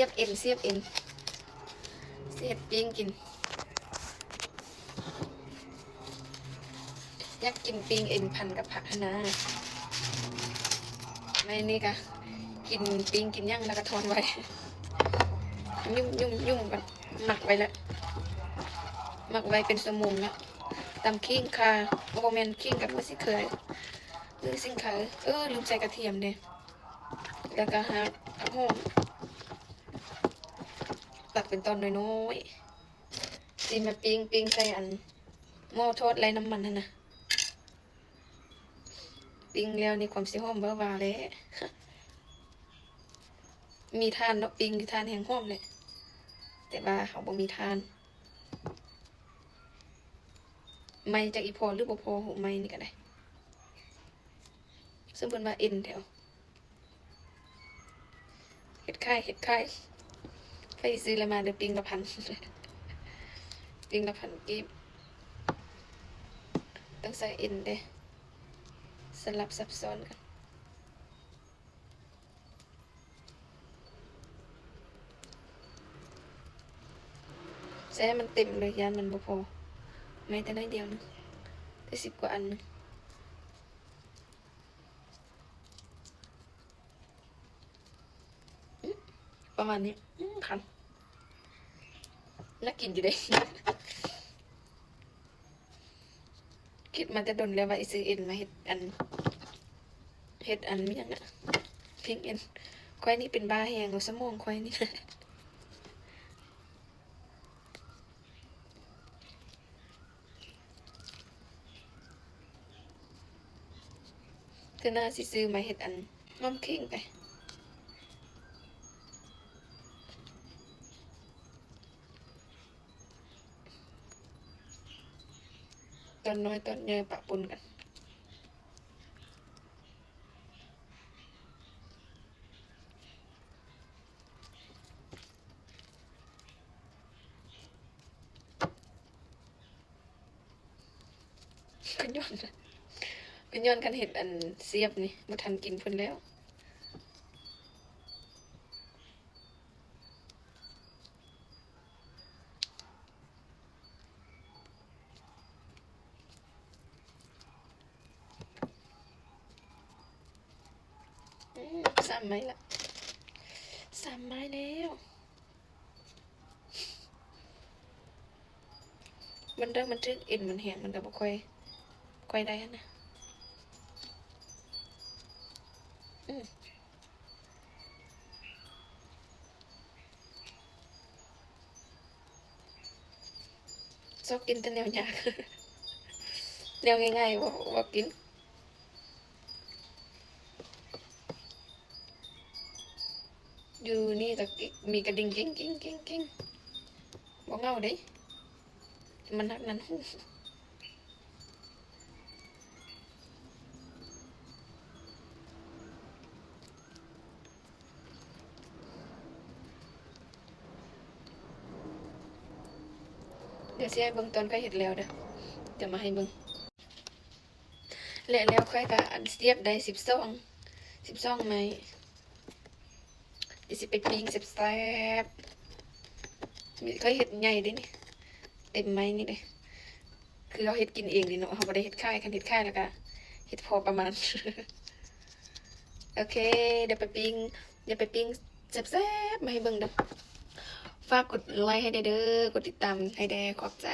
ยบเอ็นเสียบเอ็นเสียบปิ้งกินอยากกินปิ้งเอ็นพันกับผักนะไม่นี่กะกินปิ้งกินย่างแล้วก็ทอนไว้ยุ่งกันหมักไว้แล้วหมักไว้เป็นสมุนแล้วตำขิงค่ะโมเมนขิงกับมือสิเคยหรือสิ่งค่ะลืมใส่กระเทียมเนี่ยแล้วก็หักหอมตัดเป็นตอนน้อยๆตีมาปิ้งใส่อันหม้อทอดไร้น้ำมันนะปิ้งแล้วนี่ความสีหอมเบอร์วาเลยมีทานเนาะปิ้งมีทานแห้งหอมเลยแต่ว่าเขาบ่มีทานไม่จากอีพอหรือบ่พอหูไม่นี่ก็ได้ซึ่งเป็นว่าเอ็นแถวเห็ดไข่ไปซื้อแล้วมาเดี๋ยวปิ้งละพันปิ้งละพันกีบต้องใส่เอ็นเด้สลับซับซ้อนกันใส่ให้มันเต็มเลยยานมันบ่พอไม่แต่ได้เดียวนึงได้10 กว่าอันนึงประมาณนี้คันน่ากินอยู่เด้คิดมาจะโดนแล้วว่าซื้อเอ็นมาเฮ็ดอันไม่ยังอ่ะพิงเอ็นควายนี่เป็นบ้าแหงหรือสมองควายนี่คือน่าสิซื้อมาเฮ็ดอันง้อมเข่งไปตอนน้อยตอนใหญ่ปะปนกันก็ย้อนกันเห็ดอันเสียบนี่มาทันกินเพิ่นแล้ว3 ไม้ละ3 ไม้แล้วมันเริ่มมันทึกเอ็นมันแหงมันก็บ่ค่อยได้นะชอบกินแต่แนวยากแนวง่ายๆว่ากินอยู่นี่แต่มีกระดิ่งกิ้งบ่เงาเด้มันนักนั้นเดี๋ยวสิให้เบิ่งตอนค่อยเฮ็ดแล้วเด้อจะมาให้เบิ่งแล้วค่อยก็อันเสียบได้12ไม้สิไปปิ้งแซ่บๆมีค่อยเฮ็ดใหญ่เด้นี่เต็มไม้นี่เด้คือเราเฮ็ดกินเองนี่เนาะเราบ่ได้เฮ็ดค่ายคันเฮ็ดค่ายแล้วก็เฮ็ดพอประมาณ โอเคเดี๋ยวไปปิ้งแซ่บๆมาให้เบิ่งเด้อฝากกดไลค์ให้เด้อกดติดตามให้เด้ขอบใจ